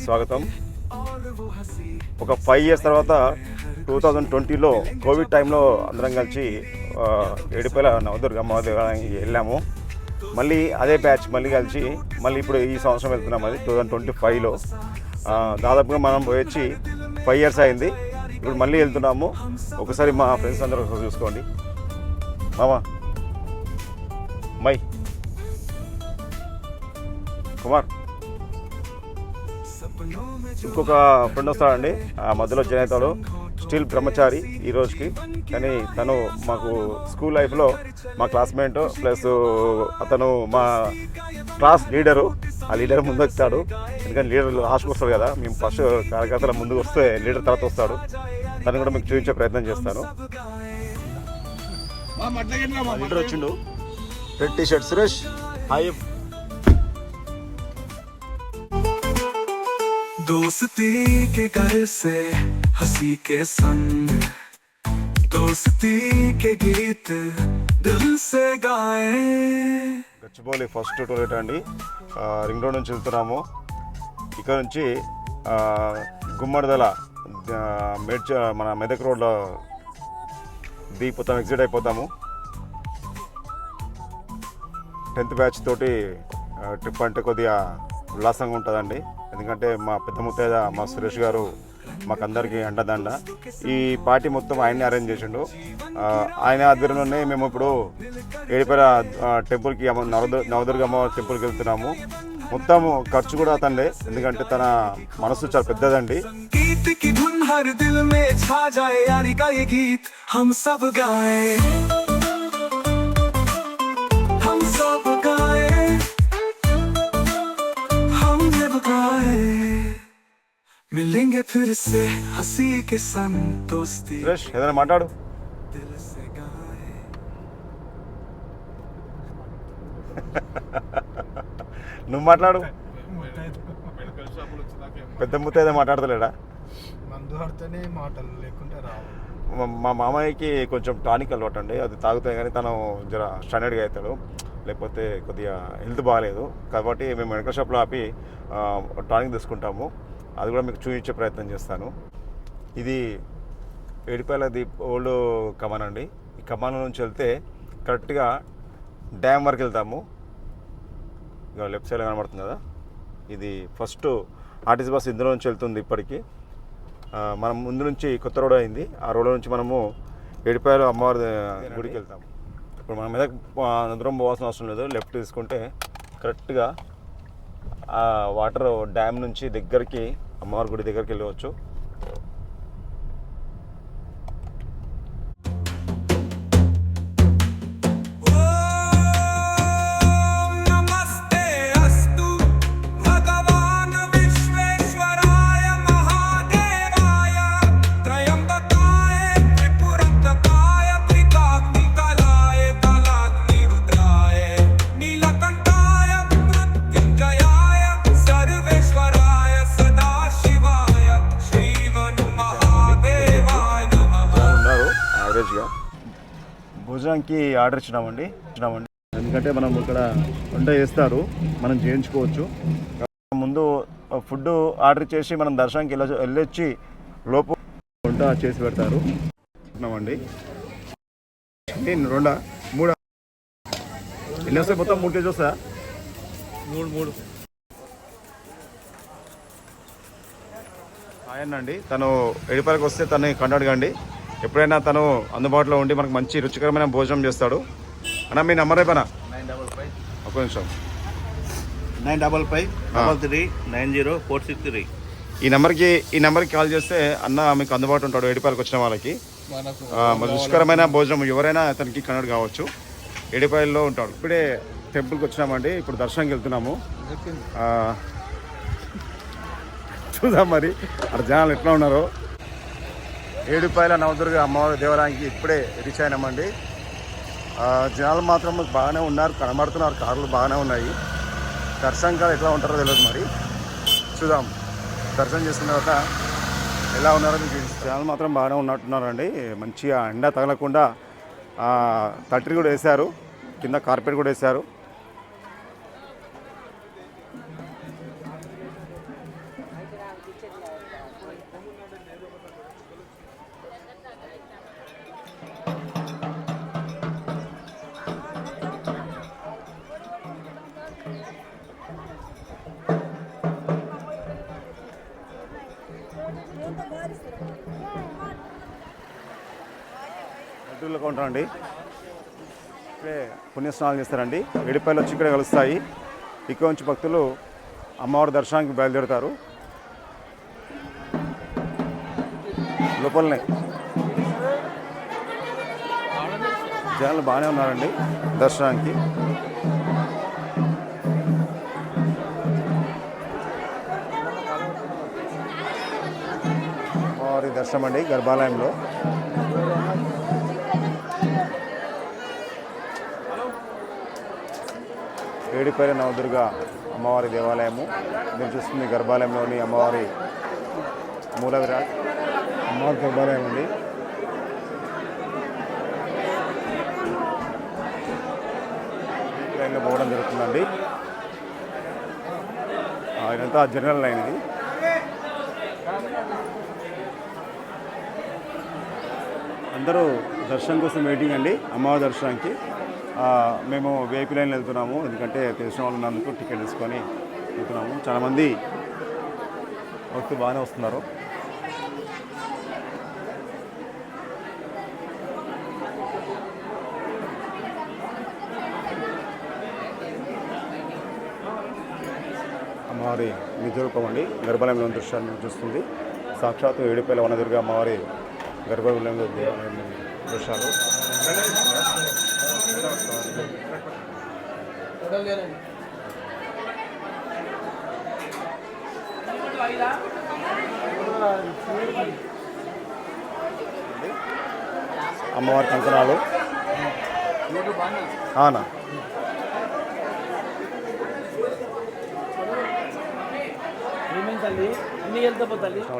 స్వాగతం. ఒక 5 years తర్వాత 2020లో కోవిడ్ టైంలో అందరం కలిసి ఏడుపేల నవదుర్గమ్మ దేవాలయానికి వెళ్ళాము. మళ్ళీ అదే బ్యాచ్ మళ్ళీ కలిసి మళ్ళీ ఇప్పుడు ఈ సంవత్సరం వెళ్తున్నాం. అది 2025లో దాదాపుగా మనం పోయొచ్చి 5 years అయింది. ఇప్పుడు మళ్ళీ వెళ్తున్నాము. ఒకసారి మా ఫ్రెండ్స్ అందరూ ఒకసారి చూసుకోండి. మామా మై కుమార్ ఇంకొక ఫ్రెండ్ వస్తాడండి ఆ మధ్యలో జనేతాడు, స్టిల్ బ్రహ్మచారి ఈ రోజుకి. కానీ తను మాకు స్కూల్ లైఫ్లో మా క్లాస్మేట్ ప్లస్ అతను మా క్లాస్ లీడరు. ఆ లీడర్ ముందు వస్తాడు, ఎందుకంటే లీడర్ లాస్ట్కి వస్తాడు కదా. మేము ఫస్ట్ కార్యకర్తల ముందుకు వస్తే లీడర్ తర్వాత వస్తాడు. తను కూడా మీకు చూపించే ప్రయత్నం చేస్తాను. లీడర్ వచ్చిండు, red T shirt. Suresh hi. दोस्ती के घर से हंसी के संग दोस्ती के गीत दिल से गाए. గచ్చిబౌలి ఫస్ట్ టూలెట్ అండి. రింగ్ రోడ్ నుంచి వెళ్తున్నాము. ఇక్కడ నుంచి గుమ్మడిదల మన మెదక్ రోడ్లో దిగిపోతాము, ఎగ్జిట్ అయిపోతాము. 10th బ్యాచ్ తోటి ట్రిప్ అంటే కొద్దిగా ఉల్లాసంగా ఉంటుందండి. ఎందుకంటే మా పెద్ద ముత్తైద మా సురేష్ గారు మాకందరికీ అండదండ. ఈ పార్టీ మొత్తం ఆయన్ని అరేంజ్ చేసిండు. ఆయన ఆధ్వర్యంలోనే మేము ఇప్పుడు ఏడుపేర టెంపుల్కి నవదుర్గమ్మ టెంపుల్కి వెళ్తున్నాము. మొత్తం ఖర్చు కూడా అతండే, ఎందుకంటే తన మనసు చాలా పెద్దదండి. मिलेंगे फिर से हंसी के संग दोस्ती. సురేష్ ఏదైనా మాట్లాడు. నువ్వు మాట్లాడు. పెద్ద ముత్త ఏదో మాట్లాడతలేడా? మా మామయ్యకి కొంచెం టానిక్ అలవాటు అండి. అది తాగుతాయి కానీ తను జర స్టాండర్డ్గా అవుతాడు, లేకపోతే కొద్దిగా హెల్త్ బాగాలేదు. కాబట్టి మేము మెడికల్ షాప్లో ఆపి టానిక్ తీసుకుంటాము. అది కూడా మీకు చూపించే ప్రయత్నం చేస్తాను. ఇది ఏడుపేల ఓల్డ్ కమాన్ అండి. ఈ కమాన్ నుంచి వెళ్తే కరెక్ట్గా డ్యామ్ వరకు వెళ్తాము. ఇక లెఫ్ట్ సైడ్ కనబడుతుంది కదా, ఇది ఫస్ట్ ఆర్టీసీ బస్ ఇందులో నుంచి వెళ్తుంది. ఇప్పటికీ మనం ముందు నుంచి కొత్త రోడ్ అయింది. ఆ రోడ్ నుంచి మనము ఏడుపేల అమ్మవారి గుడికి వెళ్తాము. ఇప్పుడు మన మీద దూరం పోవాల్సిన అవసరం లేదు. లెఫ్ట్ తీసుకుంటే కరెక్ట్గా ఆ వాటర్ డ్యామ్ నుంచి దగ్గరికి అమ్మవారి గుడి దగ్గరికి వెళ్ళవచ్చు. భోజనానికి ఆర్డర్ ఇచ్చినామండి. ఎందుకంటే మనం ఇక్కడ వంట చేస్తారు, మనం చేయించుకోవచ్చు. ముందు ఫుడ్ ఆర్డర్ చేసి మనం దర్శనానికి వెళ్ళొచ్చి లోపు వంట చేసి పెడతారు అండి. 2 3 ఎన్ని వస్తాయి? మొత్తం 3 kg వస్తాయా? 3 ఆయనండి. తను ఏడుపేరకు వస్తే తను కంటాడు కండి. ఎప్పుడైనా తను అందుబాటులో ఉండి మనకు మంచి రుచికరమైన భోజనం చేస్తాడు. అన్న మీ నెంబర్ అయిపోయినా 955 ఒక నిమిషం 955-5390463. ఈ నెంబర్కి కాల్ చేస్తే అన్న మీకు అందుబాటులో ఉంటాడు. ఏడుపాయలకు వచ్చిన వాళ్ళకి రుచికరమైన భోజనం ఎవరైనా అతనికి కనెక్ట్ కావచ్చు. ఏడుపాయల్లో ఉంటాడు. ఇప్పుడే టెంపుల్కి వచ్చినామండి. ఇప్పుడు దర్శనానికి వెళ్తున్నాము. చూద్దాం మరి అక్కడ జనాలు ఎట్లా ఉన్నారో. ఏడుపాయల నవదుర్గ అమ్మవారి దేవాలయానికి ఇప్పుడే రీచ్ అయినామండి. జనాలు మాత్రం బాగానే ఉన్నారు, కనబడుతున్నారు. కార్లు బాగానే ఉన్నాయి. దర్శనం కాదు ఎట్లా ఉంటారో తెలియదు. మరి చూద్దాం. దర్శనం చేసుకున్న తర్వాత ఎలా ఉన్నారో మీకు జనాలు మాత్రం బాగానే ఉన్నట్టున్నారండి. మంచిగా ఎండ తగలకుండా తట్టిని కూడా వేశారు, కింద కార్పెట్ కూడా వేశారు. భక్తులకు ఉంటారండి, ఇక్కడే పుణ్యస్నానాలు చేస్తారండి. ఏడుపాయలు వచ్చి ఇక్కడ కలుస్తాయి. ఇక్కడ నుంచి భక్తులు అమ్మవారి దర్శనానికి బయలుదేరుతారు. లోపలనే జనాలు బాగానే ఉన్నారండి దర్శనానికి. అమ్మవారి దర్శనం అండి గర్భాలయంలో. ఏడుపాయల నవదుర్గ అమ్మవారి దేవాలయము. మీరు చూస్తుంది గర్భాలయంలోని అమ్మవారి మూల విరాట్ అమ్మవారి గర్భాలయం అండి. లైన్లో పోవడం జరుగుతుందండి. ఇదంతా జనరల్ లైన్ ఇది. అందరూ దర్శనం కోసం వెయిటింగ్ అండి, అమ్మవారి దర్శనానికి. మేము విఐపీ లైన్లో వెళ్తున్నాము, ఎందుకంటే తెలిసిన వాళ్ళు ఉన్నందుకు టికెట్ తీసుకొని వెళ్తున్నాము. చాలామంది భక్తులు బాగానే వస్తున్నారు. అమ్మవారి నిజ రూపం అండి గర్భాలయంలో దృశ్యాన్ని చూస్తుంది. సాక్షాత్తు ఏడుపాయల వనదుర్గ అమ్మవారి గర్భాలయంలో దృశ్యాలు. అమ్మవారి కంకణాలు అవునా.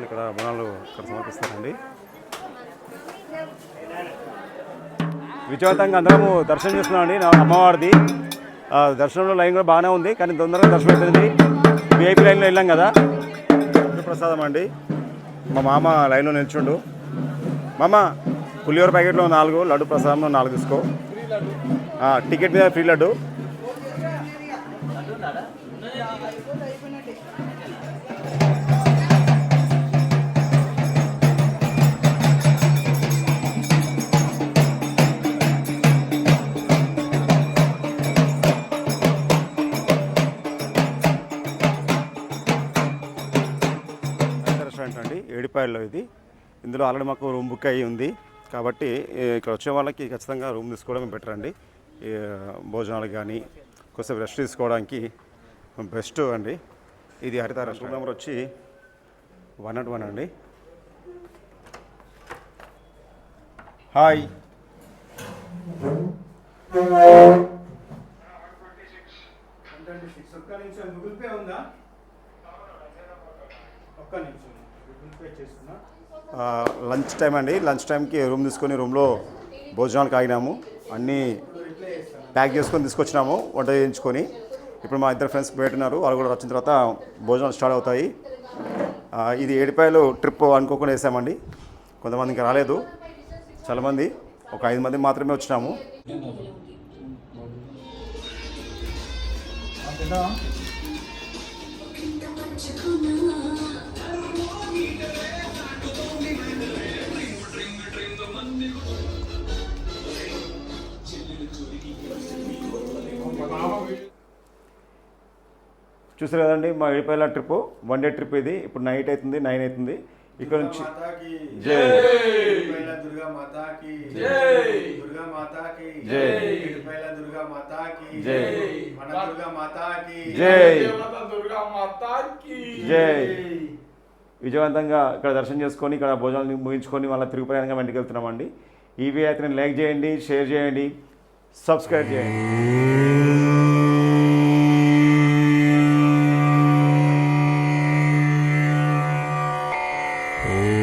ఇక్కడ బోనాలు ఇక్కడ సమర్పిస్తారండి. విజయవంతంగా అందరము దర్శనం చేస్తున్నామండి అమ్మవారిది. దర్శనంలో లైన్ కూడా బాగానే ఉంది, కానీ తొందరగా దర్శనం అవుతుంది. విఐపీ లైన్లో వెళ్ళాం కదా. ప్రసాదం అండి, మా మామ లైన్లో నిల్చుండు. మామ పులిహోర ప్యాకెట్లో 4, లడ్డు ప్రసాదంలో 4 తీసుకో. టికెట్ మీద ఫ్రీ లడ్డు. అండి ఏడుపాయల్లో ఇది. ఇందులో ఆల్రెడీ మాకు రూమ్ బుక్ అయ్యి ఉంది కాబట్టి ఇక్కడ వచ్చే వాళ్ళకి ఖచ్చితంగా రూమ్ తీసుకోవడం బెటర్ అండి. భోజనాలకు కానీ కొంచెం రెస్ట్ తీసుకోవడానికి బెస్ట్ అండి. ఇది హరిత రెస్టారెంట్. నెంబర్ వచ్చి 101 అండి. హాయ్ గూగుల్ పే ఉందా? లంచ్ టైం అండి. లంచ్ టైంకి రూమ్ తీసుకొని రూమ్లో భోజనాలకు ఆగినాము. అన్నీ ప్యాక్ చేసుకొని తీసుకొచ్చినాము వంట చేయించుకొని. ఇప్పుడు మా ఇద్దరు ఫ్రెండ్స్ పెట్టున్నారు, వాళ్ళు కూడా వచ్చిన తర్వాత భోజనాలు స్టార్ట్ అవుతాయి. ఇది ఏడుపాయలు ట్రిప్ అనుకోకుండా వేసామండి. కొంతమంది ఇంకా రాలేదు, చాలామంది, ఒక 5 మంది మాత్రమే వచ్చినాము. చూసారు కదండి మా ఏడుపాయల ట్రిప్, 1 డే ట్రిప్ ఇది. ఇప్పుడు నైట్ అవుతుంది, 9 అవుతుంది. ఇక్కడ నుంచి జై దుర్గా మాతాకి జై, దుర్గా మాతాకి జై, దుర్గా మాతాకి జై, దుర్గా మాతాకి జై, దుర్గా మాతాకి జై. విజయవంతంగా ఇక్కడ దర్శనం చేసుకొని ఇక్కడ భోజనాలు ముగించుకొని మళ్ళీ తిరుగు ప్రయాణంగా వెంటకి వెళ్తున్నామండి. ఈ వీడియో అయితే లైక్ చేయండి, షేర్ చేయండి, సబ్స్క్రైబ్ చేయండి. ఓం